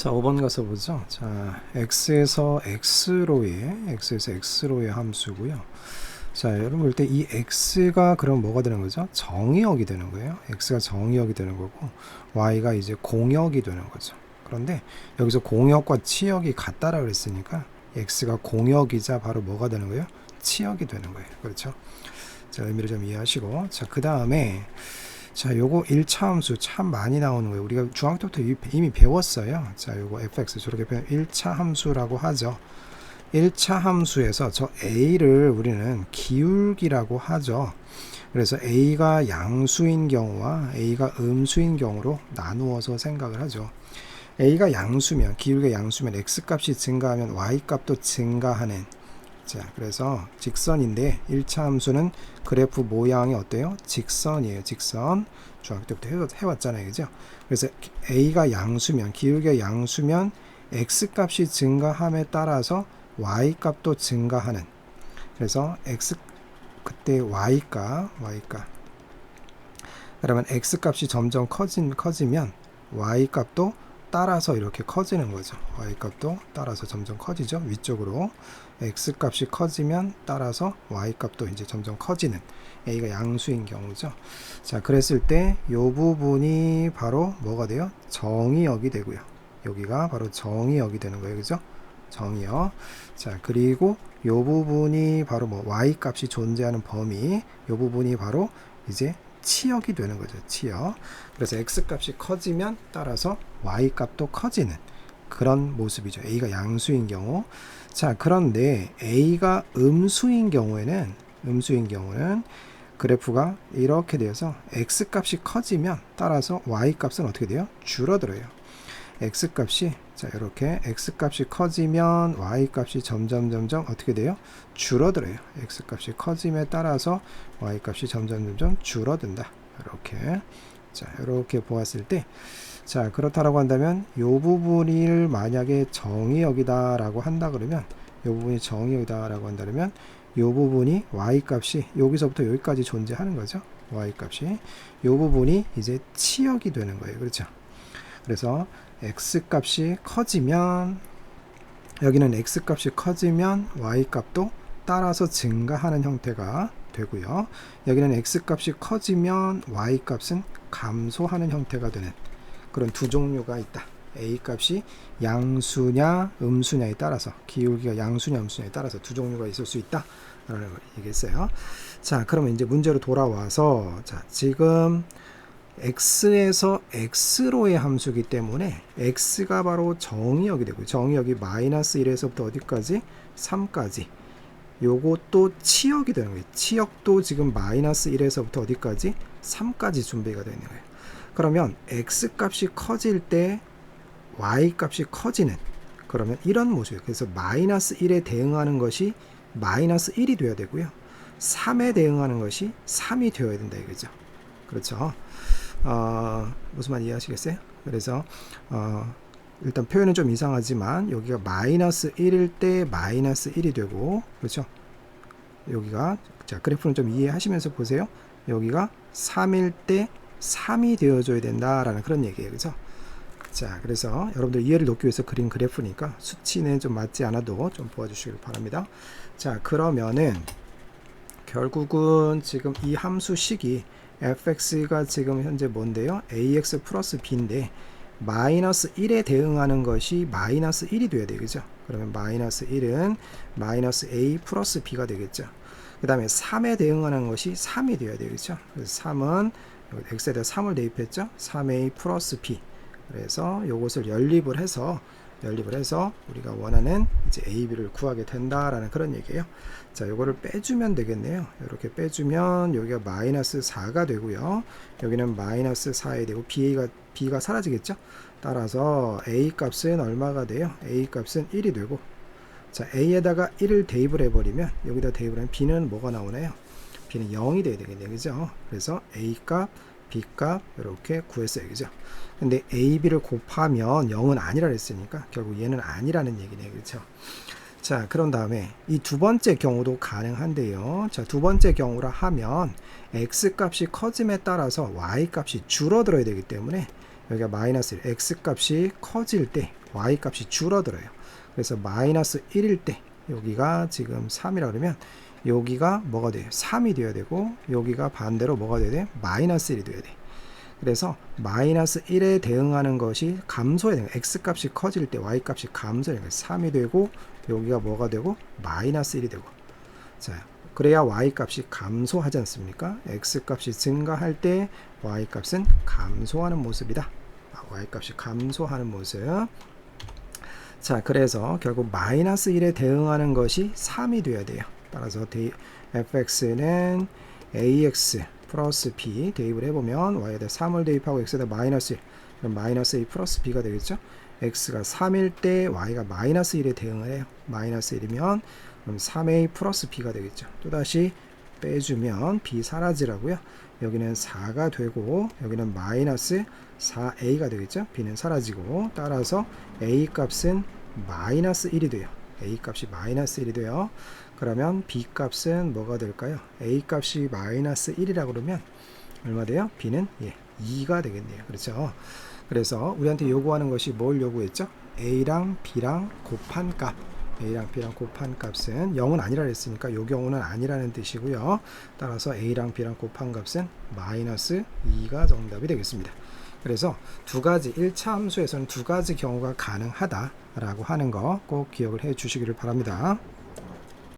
자, 5번 가서 보죠. 자, x에서 x로의 함수고요. 자, 여러분 볼 때 이 x가 그럼 뭐가 되는 거죠? 정의역이 되는 거예요. x가 정의역이 되는 거고 y가 이제 공역이 되는 거죠. 그런데 여기서 공역과 치역이 같다라 그랬으니까 x가 공역이자 바로 뭐가 되는 거예요? 치역이 되는 거예요. 그렇죠? 자, 의미를 좀 이해하시고, 자, 그 다음에 자, 요거 1차 함수 참 많이 나오는 거예요. 우리가 중학교 때부터 이미 배웠어요. 자, 요거 fx 저렇게 표현 1차 함수라고 하죠. 1차 함수에서 저 a를 우리는 기울기라고 하죠. 그래서 a가 양수인 경우와 a가 음수인 경우로 나누어서 생각을 하죠. a가 양수면, 기울기가 양수면 x값이 증가하면 y값도 증가하는, 자, 그래서 직선인데 1차 함수는 그래프 모양이 어때요? 직선이에요. 직선. 중학교 때부터 해왔잖아요. 그죠? 그래서 a가 양수면, 기울기가 양수면 x값이 증가함에 따라서 y값도 증가하는, 그래서 x 그때 y값 그러면 x값이 점점 커지면 y값도 따라서 이렇게 커지는 거죠. y값도 따라서 점점 커지죠. 위쪽으로 x값이 커지면 따라서 y값도 이제 점점 커지는, a가 양수인 경우죠. 자, 그랬을 때 이 부분이 바로 뭐가 돼요? 정의역이 되고요. 여기가 바로 정의역이 되는 거예요. 그죠? 정의역. 자, 그리고 이 부분이 바로 뭐 y값이 존재하는 범위, 이 부분이 바로 이제 치역이 되는 거죠. 치역. 그래서 x값이 커지면 따라서 y값도 커지는 그런 모습이죠. a가 양수인 경우. 자, 그런데 a가 음수인 경우에는 그래프가 이렇게 되어서 x값이 커지면 따라서 y값은 어떻게 돼요? 줄어들어요. x값이, 자, 이렇게 x값이 커지면 y값이 점점 어떻게 돼요? 줄어들어요. x값이 커짐에 따라서 y값이 점점 줄어든다. 이렇게. 자, 이렇게 보았을 때, 자, 그렇다라고 한다면 이 부분을 만약에 정의역이다라고 한다 그러면, 이 부분이 정의역이다라고 한다면 이 부분이 y값이 여기서부터 여기까지 존재하는 거죠. y값이 이 부분이 이제 치역이 되는 거예요. 그렇죠? 그래서 x값이 커지면, 여기는 x값이 커지면 y값도 따라서 증가하는 형태가 되고요. 여기는 x값이 커지면 y값은 감소하는 형태가 되는 그런 두 종류가 있다. a값이 양수냐 음수냐에 따라서, 기울기가 양수냐 음수냐에 따라서 두 종류가 있을 수 있다 라는 걸 얘기했어요. 자, 그러면 이제 문제로 돌아와서, 자, 지금 x에서 x로의 함수이기 때문에 x가 바로 정의역이 되고, 정의역이 마이너스 1에서부터 어디까지? 3까지. 요것도 치역이 되는 거예요. 치역도 지금 마이너스 1에서부터 어디까지? 3까지 준비가 되는 거예요. 그러면 x값이 커질 때 y값이 커지는, 그러면 이런 모습이에요. 그래서 마이너스 1에 대응하는 것이 마이너스 1이 되어야 되고요. 3에 대응하는 것이 3이 되어야 된다 이거죠. 그렇죠? 무슨 말 이해하시겠어요? 그래서 일단 표현은 좀 이상하지만 여기가 마이너스 1일 때 마이너스 1이 되고, 그렇죠? 여기가, 자, 그래프는 좀 이해하시면서 보세요. 여기가 3일 때 3이 되어줘야 된다라는 그런 얘기예요. 그렇죠? 자, 그래서 여러분들 이해를 돕기 위해서 그린 그래프니까 수치는 좀 맞지 않아도 좀 보아주시길 바랍니다. 자, 그러면은 결국은 지금 이 함수식이 fx가 지금 현재 뭔데요? ax 플러스 b인데 마이너스 1에 대응하는 것이 마이너스 1이 돼야 되겠죠. 그러면 마이너스 1은 마이너스 a 플러스 b가 되겠죠. 그 다음에 3에 대응하는 것이 3이 되어야 되겠죠. 그래서 3은 x에다 3을 대입했죠. 3a 플러스 b. 그래서 이것을 연립을 해서 우리가 원하는 이제 a, b를 구하게 된다라는 그런 얘기예요. 자, 요거를 빼주면 되겠네요. 이렇게 빼주면 여기가 마이너스 4가 되고요. 여기는 마이너스 4이 되고 b가 사라지겠죠. 따라서 a 값은 얼마가 돼요? a 값은 1이 되고, 자, a에다가 1을 대입을 해버리면, 여기다 대입을 하면 b는 뭐가 나오나요? b는 0이 돼야 되겠네요. 그죠? 그래서 a 값, b 값 이렇게 구했어요. 그죠? 근데 a, b를 곱하면 0은 아니라 했으니까 결국 얘는 아니라는 얘기네요. 그렇죠? 자, 그런 다음에 이 두 번째 경우도 가능한데요. 자, 두 번째 경우라 하면 x 값이 커짐에 따라서 y 값이 줄어들어야 되기 때문에 여기가 마이너스 1, x 값이 커질 때 y 값이 줄어들어요. 그래서 마이너스 1일 때 여기가 지금 3이라 그러면 여기가 뭐가 돼요? 3이 되어야 되고 여기가 반대로 뭐가 돼야 돼? 마이너스 1이 돼야 돼. 그래서 마이너스 1에 대응하는 것이 감소해야 돼요. x값이 커질 때 y값이 감소해야 돼요. 3이 되고 여기가 뭐가 되고 마이너스 1이 되고. 자, 그래야 y값이 감소하지 않습니까? x값이 증가할 때 y값은 감소하는 모습이다. y값이 감소하는 모습. 자, 그래서 결국 마이너스 1에 대응하는 것이 3이 되어야 돼요. 따라서 fx는 ax 플러스 b 대입을 해보면 y에다 3을 대입하고 x에다 마이너스 1, 그럼 마이너스 a 플러스 b가 되겠죠. x가 3일 때 y가 마이너스 1에 대응을 해요. 마이너스 1이면 그럼 3a 플러스 b가 되겠죠. 또다시 빼주면 b 사라지라고요. 여기는 4가 되고 여기는 마이너스 4a가 되겠죠. b는 사라지고 따라서 a 값은 마이너스 1이 돼요. a 값이 마이너스 1이 돼요. 그러면 b 값은 뭐가 될까요? a 값이 마이너스 1이라고 그러면 얼마 돼요? b는 2가 되겠네요. 그렇죠? 그래서 우리한테 요구하는 것이 뭘 요구했죠? a랑 b랑 곱한 값. a랑 b랑 곱한 값은 0은 아니라 했으니까 요 경우는 아니라는 뜻이고요. 따라서 a랑 b랑 곱한 값은 마이너스 2가 정답이 되겠습니다. 그래서 두 가지 1차 함수에서는 두 가지 경우가 가능하다라고 하는 거 꼭 기억을 해 주시기를 바랍니다.